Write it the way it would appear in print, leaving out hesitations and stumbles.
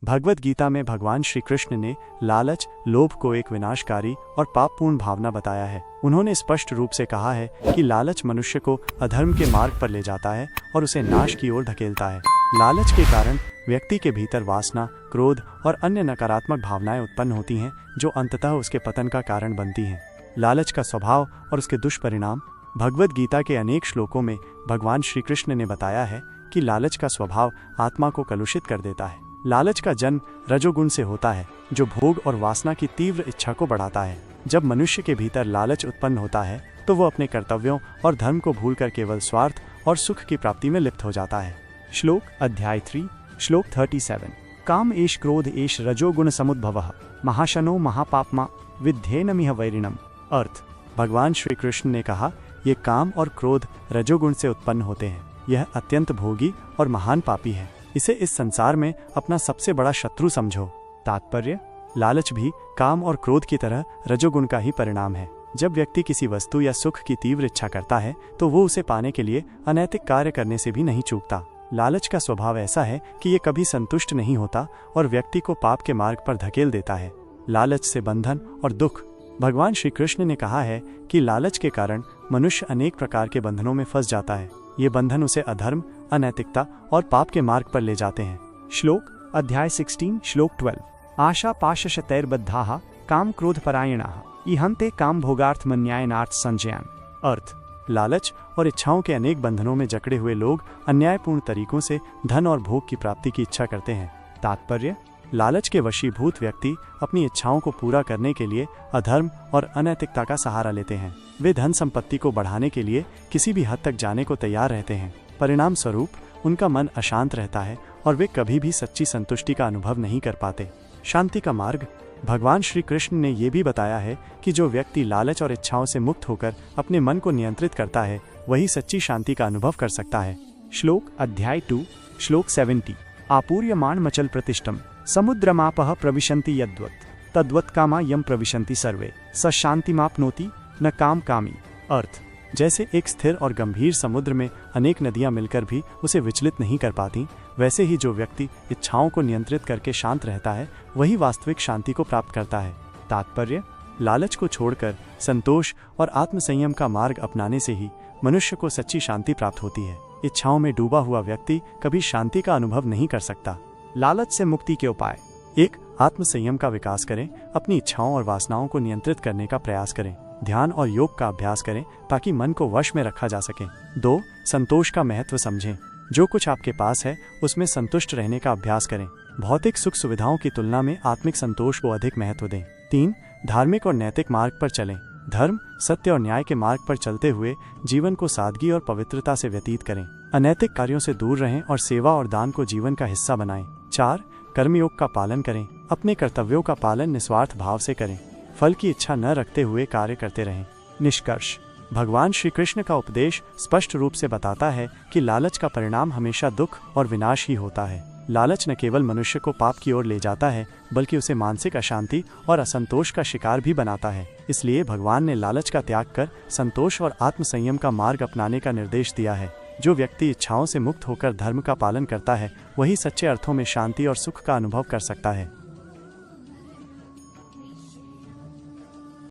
भगवद गीता में भगवान श्री कृष्ण ने लालच, लोभ को एक विनाशकारी और पापपूर्ण भावना बताया है। उन्होंने स्पष्ट रूप से कहा है कि लालच मनुष्य को अधर्म के मार्ग पर ले जाता है और उसे नाश की ओर धकेलता है। लालच के कारण व्यक्ति के भीतर वासना, क्रोध और अन्य नकारात्मक भावनाएं उत्पन्न होती हैं, जो अंततः उसके पतन का कारण बनती हैं। लालच का स्वभाव और उसके दुष्परिणाम भगवद गीता के अनेक श्लोकों में भगवान श्री कृष्ण ने बताया है कि लालच का स्वभाव आत्मा को कलुषित कर देता है। लालच का जन्म रजोगुण से होता है, जो भोग और वासना की तीव्र इच्छा को बढ़ाता है। जब मनुष्य के भीतर लालच उत्पन्न होता है तो वो अपने कर्तव्यों और धर्म को भूलकर केवल स्वार्थ और सुख की प्राप्ति में लिप्त हो जाता है। श्लोक अध्याय 3 श्लोक 37 काम एष क्रोध एष रजोगुण समुद्भवः महाशनो महापाप्मा विद्धेनमिह वैरिणम। अर्थ, भगवान श्री कृष्ण ने कहा, ये काम और क्रोध रजोगुण से उत्पन्न होते हैं। यह अत्यंत भोगी और महान पापी है। इसे इस संसार में अपना सबसे बड़ा शत्रु समझो। तात्पर्य, लालच भी काम और क्रोध की तरह रजोगुण का ही परिणाम है। जब व्यक्ति किसी वस्तु या सुख की तीव्र इच्छा करता है तो वो उसे पाने के लिए अनैतिक कार्य करने से भी नहीं चूकता। लालच का स्वभाव ऐसा है कि ये कभी संतुष्ट नहीं होता और व्यक्ति को पाप के मार्ग पर धकेल देता है। लालच से बंधन और दुख। भगवान श्री कृष्ण ने कहा है कि लालच के कारण मनुष्य अनेक प्रकार के बंधनों में फंस जाता है। ये बंधन उसे अधर्म, अनैतिकता और पाप के मार्ग पर ले जाते हैं। श्लोक अध्याय 16 श्लोक 12 आशा पाशशतैर्बद्धाः काम क्रोध परायणाः इहन्ते काम भोगार्थ मन्यायनार्थ संजयान। अर्थ, लालच और इच्छाओं के अनेक बंधनों में जकड़े हुए लोग अन्यायपूर्ण तरीकों से धन और भोग की प्राप्ति की इच्छा करते हैं। तात्पर्य, लालच के वशीभूत व्यक्ति अपनी इच्छाओं को पूरा करने के लिए अधर्म और अनैतिकता का सहारा लेते हैं। वे धन संपत्ति को बढ़ाने के लिए किसी भी हद तक जाने को तैयार रहते हैं। परिणाम स्वरूप उनका मन अशांत रहता है और वे कभी भी सच्ची संतुष्टि का अनुभव नहीं कर पाते। शांति का मार्ग। भगवान श्री कृष्ण ने यह भी बताया है कि जो व्यक्ति लालच और इच्छाओं से मुक्त होकर अपने मन को नियंत्रित करता है, वही सच्ची शांति का अनुभव कर सकता है। श्लोक अध्याय 2 श्लोक 70 आपूर्यमाण मचल प्रतिष्ठम समुद्रमापः प्रविशन्ति यद्वत् तद्वत् कामा यम प्रविशन्ति सर्वे स शांतिमाप्नोति न काम कामी। अर्थ, जैसे एक स्थिर और गंभीर समुद्र में अनेक नदियां मिलकर भी उसे विचलित नहीं कर पाती, वैसे ही जो व्यक्ति इच्छाओं को नियंत्रित करके शांत रहता है, वही वास्तविक शांति को प्राप्त करता है। तात्पर्य, लालच को छोड़कर संतोष और आत्मसंयम का मार्ग अपनाने से ही मनुष्य को सच्ची शांति प्राप्त होती है। इच्छाओं में डूबा हुआ व्यक्ति कभी शांति का अनुभव नहीं कर सकता। लालच से मुक्ति के उपाय। 1. आत्मसंयम का विकास करें। अपनी इच्छाओं और वासनाओं को नियंत्रित करने का प्रयास करें। ध्यान और योग का अभ्यास करें ताकि मन को वश में रखा जा सके। 2. संतोष का महत्व समझें। जो कुछ आपके पास है उसमें संतुष्ट रहने का अभ्यास करें। भौतिक सुख सुविधाओं की तुलना में आत्मिक संतोष को अधिक महत्व दें। 3. धार्मिक और नैतिक मार्ग पर चलें। धर्म, सत्य और न्याय के मार्ग पर चलते हुए जीवन को सादगी और पवित्रता से व्यतीत करें। अनैतिक कार्यों से दूर रहें और सेवा और दान को जीवन का हिस्सा बनाएं। 4. कर्मयोग का पालन करें। अपने कर्तव्यों का पालन निस्वार्थ भाव से करें। फल की इच्छा न रखते हुए कार्य करते रहें। निष्कर्ष, भगवान श्री कृष्ण का उपदेश स्पष्ट रूप से बताता है कि लालच का परिणाम हमेशा दुख और विनाश ही होता है। लालच न केवल मनुष्य को पाप की ओर ले जाता है, बल्कि उसे मानसिक अशांति और असंतोष का शिकार भी बनाता है। इसलिए भगवान ने लालच का त्याग कर संतोष और आत्मसंयम का मार्ग अपनाने का निर्देश दिया है। जो व्यक्ति इच्छाओं से मुक्त होकर धर्म का पालन करता है, वही सच्चे अर्थों में शांति और सुख का अनुभव कर सकता है।